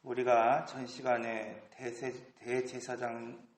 우리가 전 시간에 대제사장은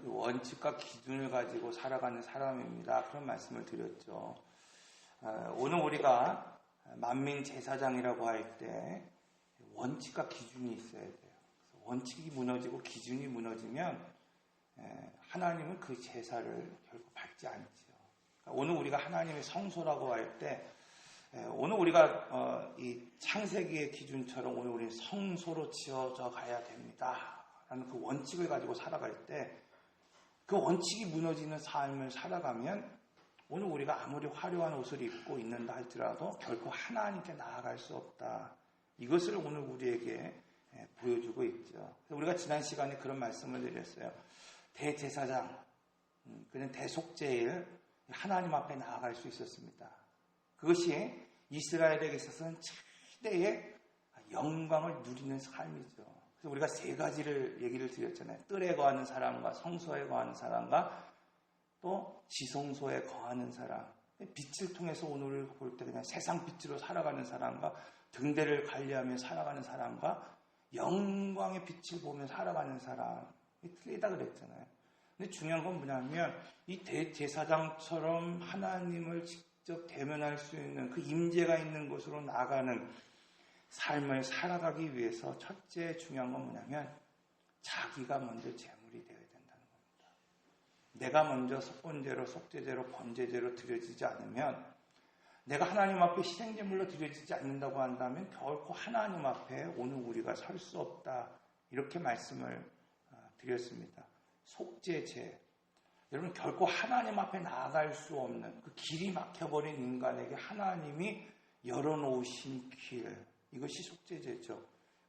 원칙과 기준을 가지고 살아가는 사람입니다. 그런 말씀을 드렸죠. 오늘 우리가 만민 제사장이라고 할 때 원칙과 기준이 있어야 돼요. 원칙이 무너지고 기준이 무너지면 하나님은 그 제사를 결코 받지 않죠. 오늘 우리가 하나님의 성소라고 할 때 오늘 우리가 이 창세기의 기준처럼 오늘 우리는 성소로 지어져 가야 됩니다 라는 그 원칙을 가지고 살아갈 때 그 원칙이 무너지는 삶을 살아가면 오늘 우리가 아무리 화려한 옷을 입고 있는다 할지라도 결코 하나님께 나아갈 수 없다. 이것을 오늘 우리에게 보여주고 있죠. 우리가 지난 시간에 그런 말씀을 드렸어요. 대제사장, 그는 대속죄일 하나님 앞에 나아갈 수 있었습니다. 그것이 이스라엘에게 있어서는 최대의 영광을 누리는 삶이죠. 그래서 우리가 세 가지를 얘기를 드렸잖아요. 뜰에 거하는 사람과 성소에 거하는 사람과 또 지성소에 거하는 사람. 빛을 통해서 오늘을 볼 때 그냥 세상 빛으로 살아가는 사람과 등대를 관리하며 살아가는 사람과 영광의 빛을 보며 살아가는 사람이 틀리다 그랬잖아요. 근데 중요한 건 뭐냐면 이 대제사장처럼 하나님을 직접 대면할 수 있는 그 임재가 있는 곳으로 나가는 삶을 살아가기 위해서 첫째 중요한 건 뭐냐면 자기가 먼저 제물이 되어야 된다는 겁니다. 내가 먼저 속건제로, 속죄제로, 번제제로 드려지지 않으면 내가 하나님 앞에 희생제물로 드려지지 않는다고 한다면 결코 하나님 앞에 오늘 우리가 설 수 없다. 이렇게 말씀을 드렸습니다. 속죄제. 여러분 결코 하나님 앞에 나아갈 수 없는 그 길이 막혀버린 인간에게 하나님이 열어놓으신 길. 이것이 속죄제죠.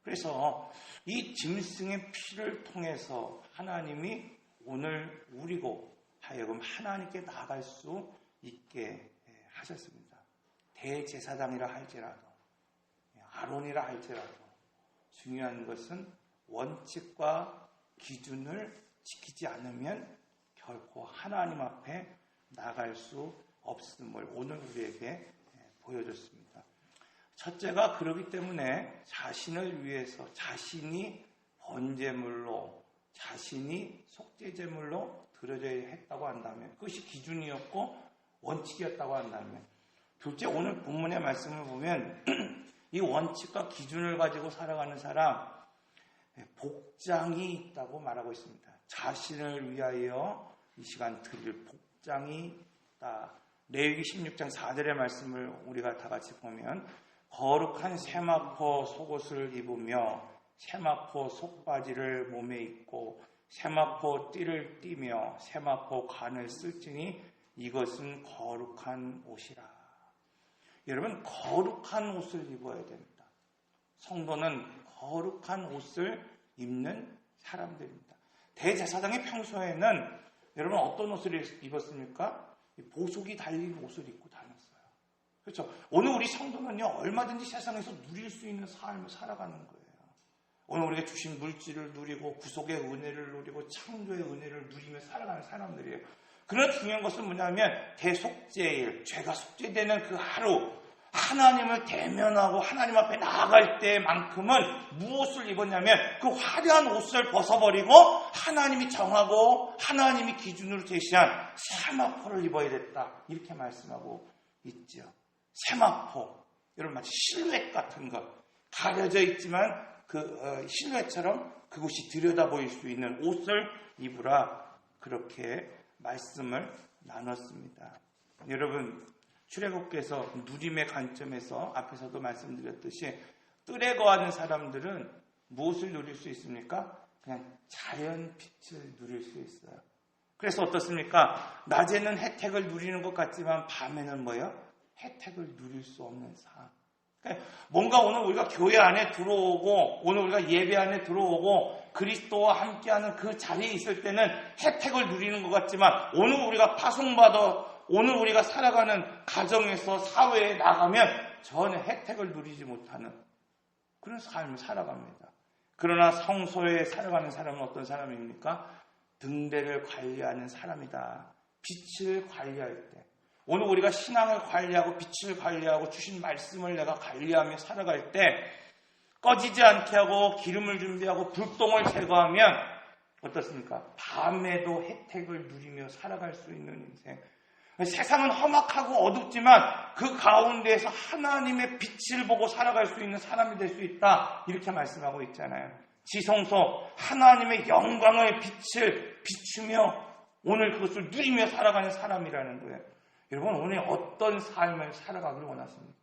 그래서 이 짐승의 피를 통해서 하나님이 오늘 우리고 하여금 하나님께 나아갈 수 있게 하셨습니다. 대제사장이라 할지라도 아론이라 할지라도 중요한 것은 원칙과 기준을 지키지 않으면 결코 하나님 앞에 나갈 수 없음을 오늘 우리에게 보여줬습니다. 첫째가 그렇기 때문에 자신을 위해서 자신이 번제물로 자신이 속죄제물로 드려져야 했다고 한다면 그것이 기준이었고 원칙이었다고 한다면 둘째 오늘 본문의 말씀을 보면 이 원칙과 기준을 가지고 살아가는 사람 복장이 있다고 말하고 있습니다. 자신을 위하여 이 시간 드릴 복장이 있다. 레위기 16장 4절의 말씀을 우리가 다 같이 보면 거룩한 세마포 속옷을 입으며 세마포 속바지를 몸에 입고 세마포 띠를 띠며 세마포 관을 쓸지니 이것은 거룩한 옷이라. 여러분 거룩한 옷을 입어야 됩니다. 성도는 거룩한 옷을 입는 사람들입니다. 대제사장이 평소에는 여러분 어떤 옷을 입었습니까? 보석이 달린 옷을 입고 다녔어요. 그렇죠? 오늘 우리 성도는요 얼마든지 세상에서 누릴 수 있는 삶을 살아가는 거예요. 오늘 우리가 주신 물질을 누리고 구속의 은혜를 누리고 창조의 은혜를 누리며 살아가는 사람들이에요. 그러나 중요한 것은 뭐냐면 대속죄일, 죄가 속죄되는 그 하루 하나님을 대면하고 하나님 앞에 나아갈 때만큼은 무엇을 입었냐면 그 화려한 옷을 벗어버리고 하나님이 정하고 하나님이 기준으로 제시한 세마포를 입어야 됐다. 이렇게 말씀하고 있죠. 세마포. 여러분 마치 실루엣 같은 것. 가려져 있지만 그 실루엣처럼 그곳이 들여다 보일 수 있는 옷을 입으라. 그렇게 말씀을 나눴습니다. 여러분 출애굽께서 누림의 관점에서 앞에서도 말씀드렸듯이 뜰에 거하는 사람들은 무엇을 누릴 수 있습니까? 그냥 자연 빛을 누릴 수 있어요. 그래서 어떻습니까? 낮에는 혜택을 누리는 것 같지만 밤에는 뭐예요? 혜택을 누릴 수 없는 삶. 그러니까 뭔가 오늘 우리가 교회 안에 들어오고 오늘 우리가 예배 안에 들어오고 그리스도와 함께하는 그 자리에 있을 때는 혜택을 누리는 것 같지만 오늘 우리가 파송받아 오늘 우리가 살아가는 가정에서 사회에 나가면 전혀 혜택을 누리지 못하는 그런 삶을 살아갑니다. 그러나 성소에 살아가는 사람은 어떤 사람입니까? 등대를 관리하는 사람이다. 빛을 관리할 때 오늘 우리가 신앙을 관리하고 빛을 관리하고 주신 말씀을 내가 관리하며 살아갈 때 꺼지지 않게 하고 기름을 준비하고 불똥을 제거하면 어떻습니까? 밤에도 혜택을 누리며 살아갈 수 있는 인생. 세상은 험악하고 어둡지만 그 가운데에서 하나님의 빛을 보고 살아갈 수 있는 사람이 될 수 있다. 이렇게 말씀하고 있잖아요. 지성소 하나님의 영광의 빛을 비추며 오늘 그것을 누리며 살아가는 사람이라는 거예요. 여러분 오늘 어떤 삶을 살아가길 원하십니까?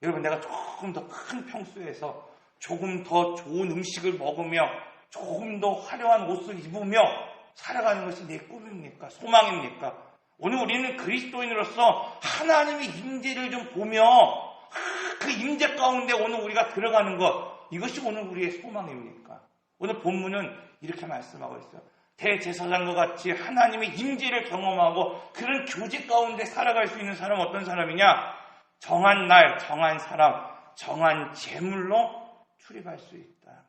여러분 내가 조금 더 큰 평수에서 조금 더 좋은 음식을 먹으며 조금 더 화려한 옷을 입으며 살아가는 것이 내 꿈입니까? 소망입니까? 오늘 우리는 그리스도인으로서 하나님의 임재를 좀 보며 그 임재 가운데 오늘 우리가 들어가는 것, 이것이 오늘 우리의 소망입니까? 오늘 본문은 이렇게 말씀하고 있어요. 대제사장과 같이 하나님의 임재를 경험하고 그런 교제 가운데 살아갈 수 있는 사람은 어떤 사람이냐? 정한 날, 정한 사람, 정한 제물로 출입할 수 있다.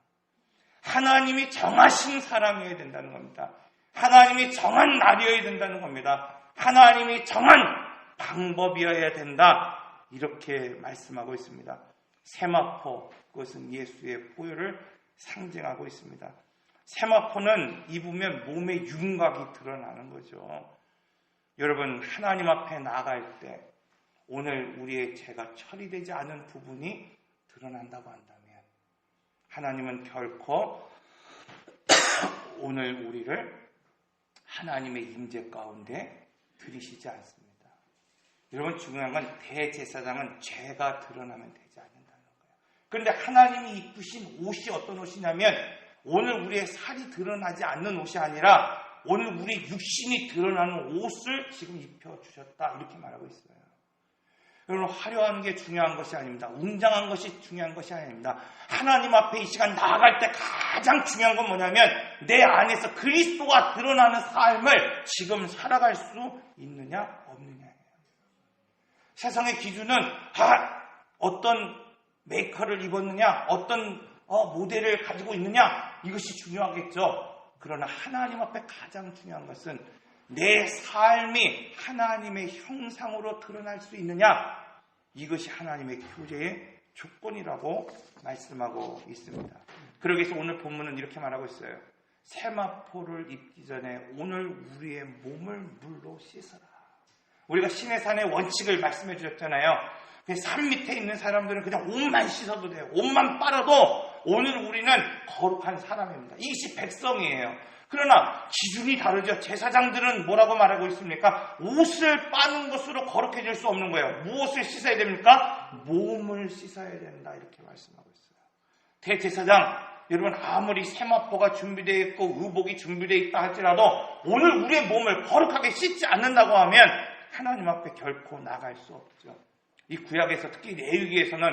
하나님이 정하신 사람이어야 된다는 겁니다. 하나님이 정한 날이어야 된다는 겁니다. 하나님이 정한 방법이어야 된다. 이렇게 말씀하고 있습니다. 세마포, 그것은 예수의 보혈을 상징하고 있습니다. 세마포는 입으면 몸의 윤곽이 드러나는 거죠. 여러분 하나님 앞에 나아갈 때 오늘 우리의 죄가 처리되지 않은 부분이 드러난다고 한다면 하나님은 결코 오늘 우리를 하나님의 임재 가운데 들이시지 않습니다. 여러분 중요한 건 대제사장은 죄가 드러나면 되지 않는다는 거예요. 그런데 하나님이 입으신 옷이 어떤 옷이냐면 오늘 우리의 살이 드러나지 않는 옷이 아니라 오늘 우리의 육신이 드러나는 옷을 지금 입혀주셨다. 이렇게 말하고 있어요. 여러분 화려한 게 중요한 것이 아닙니다. 웅장한 것이 중요한 것이 아닙니다. 하나님 앞에 이 시간 나아갈 때 가장 중요한 건 뭐냐면 내 안에서 그리스도가 드러나는 삶을 지금 살아갈 수 있느냐 없느냐예요. 세상의 기준은 어떤 메이커를 입었느냐 어떤 모델을 가지고 있느냐 이것이 중요하겠죠. 그러나 하나님 앞에 가장 중요한 것은 내 삶이 하나님의 형상으로 드러날 수 있느냐 이것이 하나님의 교제의 조건이라고 말씀하고 있습니다. 그러기 위해서 오늘 본문은 이렇게 말하고 있어요. 세마포를 입기 전에 오늘 우리의 몸을 물로 씻어라. 우리가 시내산의 원칙을 말씀해 주셨잖아요. 산 밑에 있는 사람들은 그냥 옷만 씻어도 돼요. 옷만 빨아도 오늘 우리는 거룩한 사람입니다. 이것이 백성이에요. 그러나 기준이 다르죠. 제사장들은 뭐라고 말하고 있습니까? 옷을 빠는 것으로 거룩해질 수 없는 거예요. 무엇을 씻어야 됩니까? 몸을 씻어야 된다. 이렇게 말씀하고 있어요. 대제사장, 여러분 아무리 세마포가 준비되어 있고 의복이 준비되어 있다 할지라도 오늘 우리의 몸을 거룩하게 씻지 않는다고 하면 하나님 앞에 결코 나갈 수 없죠. 이 구약에서 특히 레위기에서는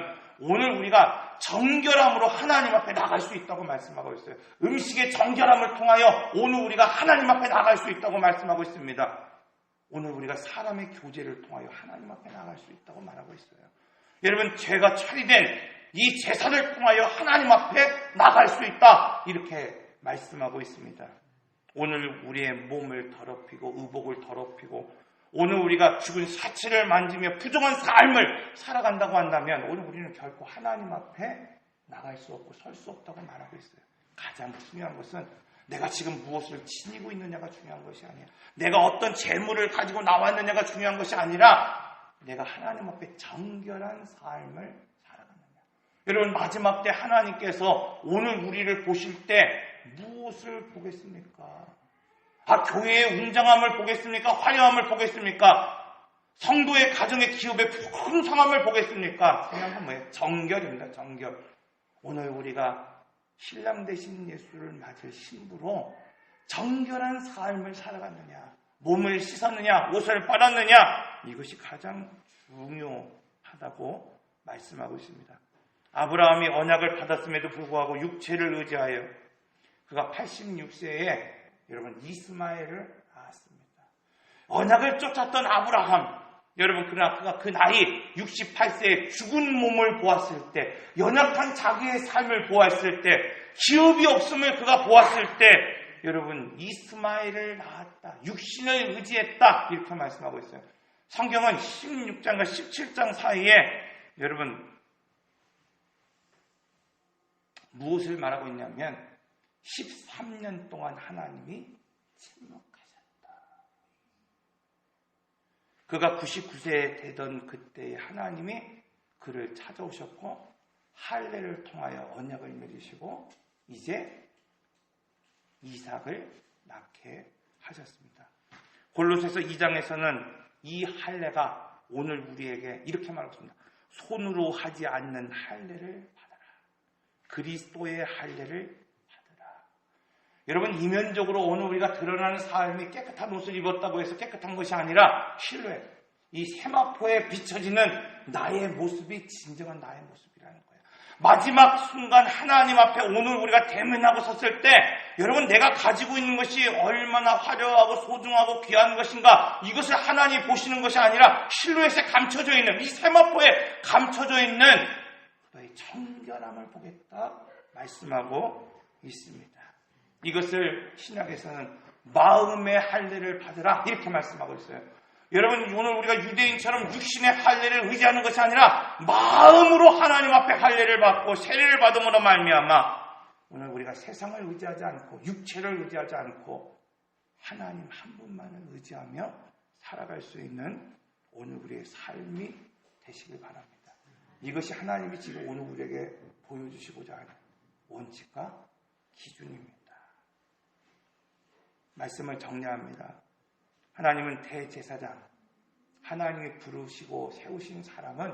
오늘 우리가 정결함으로 하나님 앞에 나갈 수 있다고 말씀하고 있어요. 음식의 정결함을 통하여 오늘 우리가 하나님 앞에 나갈 수 있다고 말씀하고 있습니다. 오늘 우리가 사람의 교제를 통하여 하나님 앞에 나갈 수 있다고 말하고 있어요. 여러분 죄가 처리된 이 제사를 통하여 하나님 앞에 나갈 수 있다 이렇게 말씀하고 있습니다. 오늘 우리의 몸을 더럽히고 의복을 더럽히고 오늘 우리가 죽은 사체를 만지며 부정한 삶을 살아간다고 한다면 오늘 우리는 결코 하나님 앞에 나갈 수 없고 설 수 없다고 말하고 있어요. 가장 중요한 것은 내가 지금 무엇을 지니고 있느냐가 중요한 것이 아니야. 내가 어떤 재물을 가지고 나왔느냐가 중요한 것이 아니라 내가 하나님 앞에 정결한 삶을 살아가느냐. 여러분 마지막 때 하나님께서 오늘 우리를 보실 때 무엇을 보겠습니까? 교회의 웅장함을 보겠습니까? 화려함을 보겠습니까? 성도의 가정의 기업의 풍성함을 보겠습니까? 중요한 건 뭐예요? 정결입니다. 정결. 오늘 우리가 신랑 되신 예수를 맞을 신부로 정결한 삶을 살아갔느냐, 몸을 씻었느냐, 옷을 빨았느냐, 이것이 가장 중요하다고 말씀하고 있습니다. 아브라함이 언약을 받았음에도 불구하고 육체를 의지하여 그가 86세에 여러분 이스마엘을 낳았습니다. 언약을 쫓았던 아브라함, 여러분 그러나 그가 그 나이 68세에 죽은 몸을 보았을 때, 연약한 자기의 삶을 보았을 때, 기업이 없음을 그가 보았을 때 여러분 이스마엘을 낳았다. 육신을 의지했다. 이렇게 말씀하고 있어요. 성경은 16장과 17장 사이에 여러분 무엇을 말하고 있냐면 13년 동안 하나님이 침묵하셨다. 그가 99세 되던 그때에 하나님이 그를 찾아오셨고 할례를 통하여 언약을 맺으시고 이제 이삭을 낳게 하셨습니다. 골로새서 2장에서는 이 할례가 오늘 우리에게 이렇게 말했습니다. 손으로 하지 않는 할례를 받아라. 그리스도의 할례를 받으라. 여러분, 이면적으로 오늘 우리가 드러나는 삶이 깨끗한 옷을 입었다고 해서 깨끗한 것이 아니라 실루엣, 이 세마포에 비춰지는 나의 모습이 진정한 나의 모습이라는 거예요. 마지막 순간 하나님 앞에 오늘 우리가 대면하고 섰을 때 여러분, 내가 가지고 있는 것이 얼마나 화려하고 소중하고 귀한 것인가, 이것을 하나님 보시는 것이 아니라 실루엣에 감춰져 있는, 이 세마포에 감춰져 있는 너의 청결함을 보겠다 말씀하고 있습니다. 이것을 신약에서는 마음의 할례를 받으라 이렇게 말씀하고 있어요. 여러분, 오늘 우리가 유대인처럼 육신의 할례를 의지하는 것이 아니라 마음으로 하나님 앞에 할례를 받고 세례를 받음으로 말미암아 오늘 우리가 세상을 의지하지 않고 육체를 의지하지 않고 하나님 한 분만을 의지하며 살아갈 수 있는 오늘 우리의 삶이 되시길 바랍니다. 이것이 하나님이 지금 오늘 우리에게 보여주시고자 하는 원칙과 기준입니다. 말씀을 정리합니다. 하나님은 대제사장, 하나님이 부르시고 세우신 사람은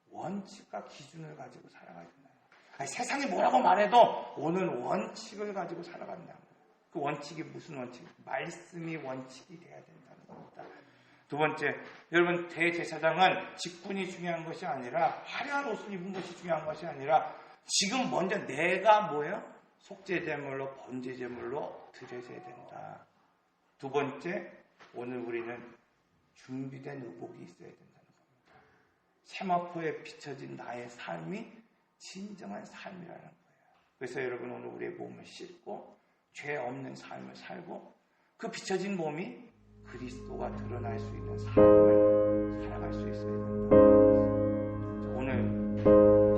원칙과 기준을 가지고 살아가야 된다. 세상이 뭐라고 말해도 오늘 원칙을 가지고 살아간다는 거예요. 그 원칙이 무슨 원칙? 말씀이 원칙이 돼야 된다는 겁니다. 두 번째, 여러분, 대제사장은 직분이 중요한 것이 아니라 화려한 옷을 입은 것이 중요한 것이 아니라 지금 먼저 내가 뭐예요? 속죄제물로 번제제물로 드려져야 된다. 두 번째, 오늘 우리는 준비된 의복이 있어야 된다는 겁니다. 세마포에 비춰진 나의 삶이 진정한 삶이라는 거예요. 그래서 여러분, 오늘 우리의 몸을 씻고 죄 없는 삶을 살고 그 비춰진 몸이 그리스도가 드러날 수 있는 삶을 살아갈 수 있어야 된다. 오늘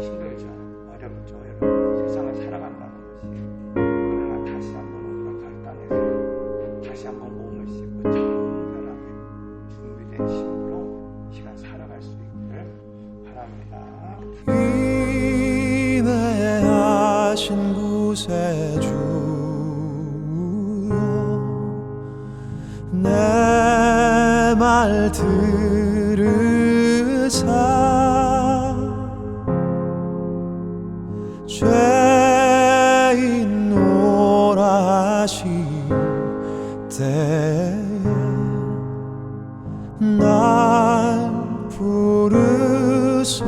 힘들죠, 어렵죠, 여러분. 세상을 살아간다는 것이. 그러나 다시 한번 우리가 결단해서 다시 한번 몸을 씻고 정결하게 준비된 힘으로 시간 살아갈 수 있기를 바랍니다. 인내하신 구세주여, 내 말 들으사 죄인 오라 하실 때에 날 부르소서.